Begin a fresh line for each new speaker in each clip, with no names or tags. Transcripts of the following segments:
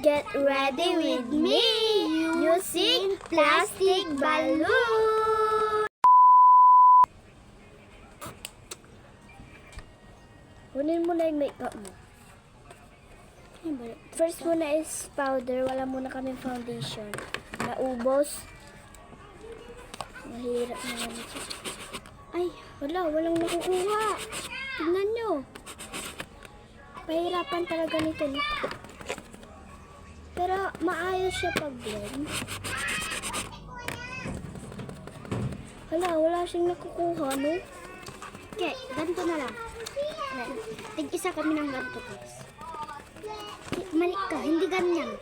Get ready with me using plastic balloon. Kunin mo na yung makeup mo. First muna is powder. Wala muna kami foundation. Naubos. Mahirap naman ito. Ay, walang nakukuha. Tignan nyo. Pahirapan talaga nito. No? Pero maayos siya pag-blend. Wala siyang nakukuha, no? Okay, ganito na lang. Tig-isa kami ng ganito, guys. Mali ka, hindi ganyan.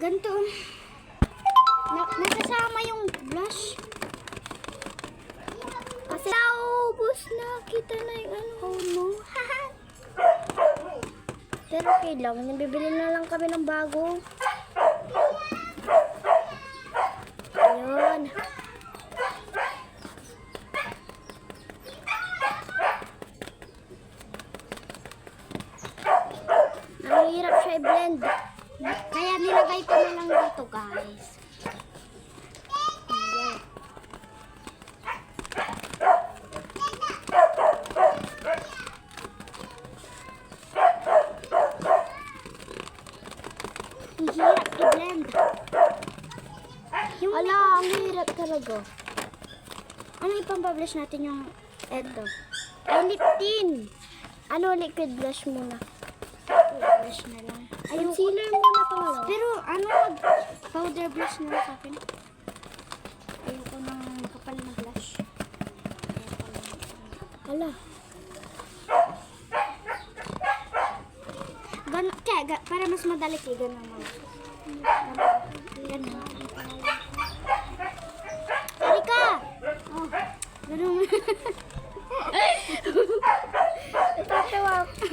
Ganito. Nakasama yung blush. Kasi naubos na. Kita na yung ano. Oh no. Pero okay lang. Bibili na lang kami ng bago. Ayun. Ang hirap siya i-blend. Kaya nilagay ko na lang dito, guys. Ayan. Ang hirap i-blend. Ala, ang hirap talaga. Ano ipang-publish natin yung eto? Ay, lip tint. Ano, liquid blush muna. Blush na lang. Concealer muna pangalawa. Pero ano, powder blush na lang sa akin. Ayoko ng kapal na blush. Hala. Kaya, para mas madali kayo, gano'n mo. Gano'n. Halika! Oh, gano'n mo. Natatawa ako.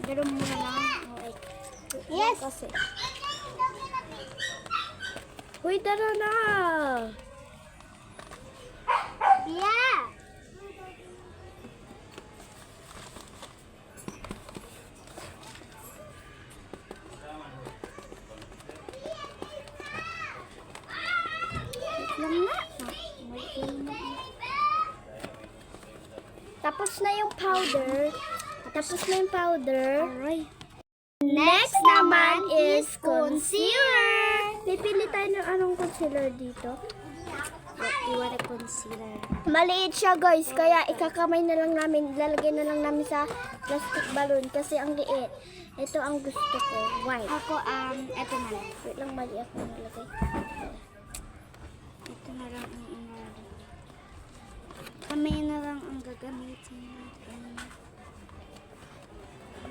Gano'n mo na lang. Yes! Kasi. Uy, tara na! Yeah! Tapos na yung powder. Aray. Next naman is concealer. Pipili tayo ng anong concealer dito. What you want a concealer? Maliit siya, guys. Kaya ikakamay na lang namin. Lalagay na lang namin sa plastic balloon. Kasi ang liit. Ito ang gusto ko. White. Ako, ito na lang. Wait lang, mali ako nalagay. Ito na lang ang inalagay. Kamay na lang ang gagamitin natin.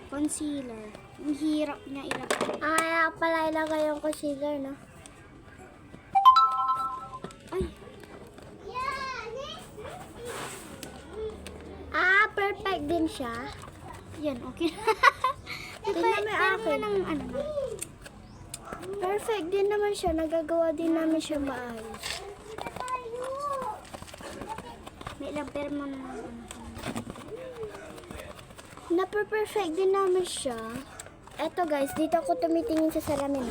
Concealer. Ang hirap niya ilagay. Ay, pala ilagay yung concealer, no? Ay. Perfect din siya. Yan, okay. Tingnan mo akin. Perfect din naman siya. Nagagawa din namin siya maayos. May laber mo na. Perfect din namin siya. Eto, guys, dito ako tumitingin sa salamin.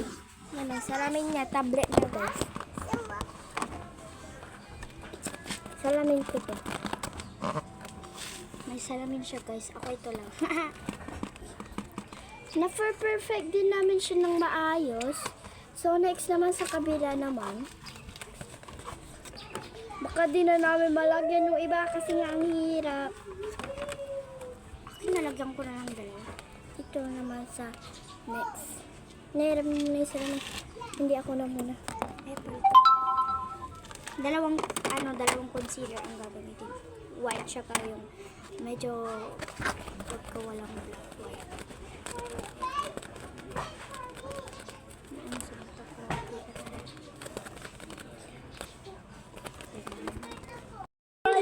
Yan ang salamin niya. Tablet na, guys. Salamin ko to. May salamin siya, guys. Ako ito lang. Perfect din namin siya ng maayos. So, next naman sa kabila naman. Baka di na namin malagyan yung iba kasi nga ang hirap. Nalagyan ko na lang dalawa. Ito naman sa next. Meron na yung salamin. Hindi ako na muna. Dalawang concealer ang gagamitin. White siya pa yung medyo pagkawalang white.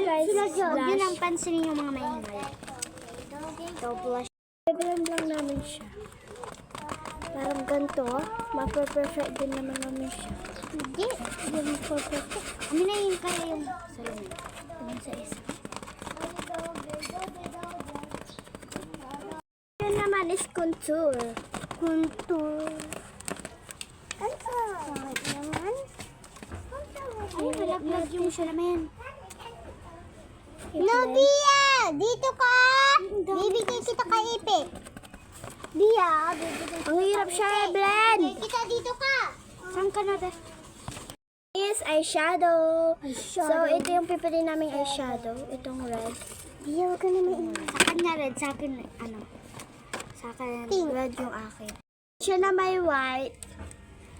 Guys, yun ang pansinin yung mga mahingal. Ito, blush. I-blend lang namin siya. Parang ganito. Ma-perfect din naman namin siya. Hindi. Hindi ma-perfect. Amin na yung kaya yung salamin. Amin sa isa. Yun naman is contour. Contour. Ano? Naman? Ay, malaglag yung salamin. No, Bia! Dito ka! Bibigay kita kay Ipe. Bia, bibigay kita. Ang hirap siya, Evelyn. Kita dito ka. Saan ka na, is eyeshadow. So, ito yung pipili naming eyeshadow. Itong red. Bia, wag ka naman. Sa kanya red, sa akin, ano? Sa akin, red yung akin. Siya na may white.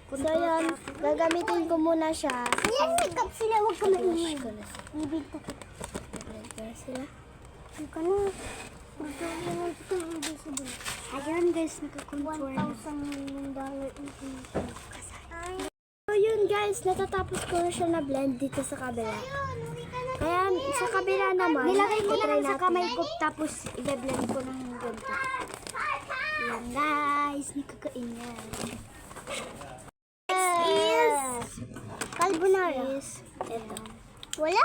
So, yun. Gagamitin ko muna siya. Ayan, makeup sila. Huwag ka maingay. Ibig ka kita. Ibig ka sila. Huwag ka na. Magkakaroon ito ng invisible. Ayun, guys. Nakakontour na. $1,000 So, yun, guys. Natatapos ko na siya na blend dito sa kabila. Kaya, sa kabila naman. Nilagay ko na lang sa kamay ko. Tapos, i-blend ko ng ganito. Yan, guys. Nakakaingan. Carbonara. Ito. Wala?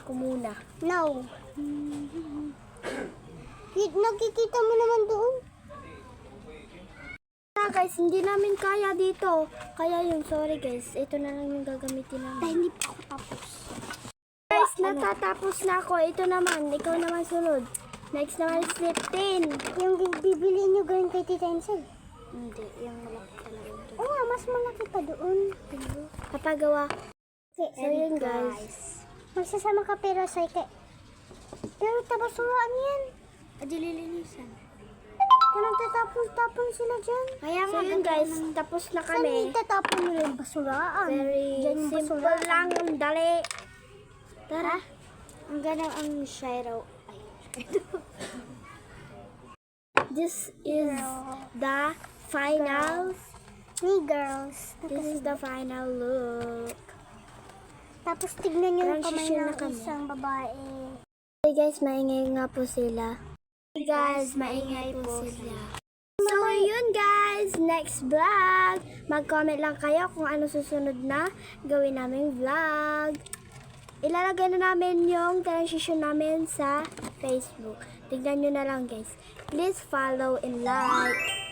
Ako muna. No. Nakikita mo naman doon. Guys, hindi namin kaya dito. Kaya yung sorry guys. Ito na lang yung gagamitin namin. Dahil hindi pa ako tapos. Guys, natatapos na ako. Ito naman. Ikaw naman sunod. Next naman is lip tint. Yung bibili nyo ganun kay Tita Ansel? Hindi. Yung malaki talaga. Oo, mas malaki pa doon. Papagawa. So yun guys. Magsasama ka pero pero tabasuran yan. Dililinisan. Kung nagtatapon-tapon sila dyan. Kaya so yun guys, tapos na kami. Saan tatapon nila yung basuraan? Very simple lang, dali. Tara. Ang ganda ang shadow. This is the final. Hey girls. This is the final look. Tapos tignan nyo yung kamay ng isang babae. Hey guys, maingay nga po sila. Hey guys, maingay po sila. So yun guys, next vlog. Mag-comment lang kayo kung ano susunod na gawin naming vlog. Ilalagay na namin yung transition namin sa Facebook. Tignan nyo na lang guys. Please follow and like.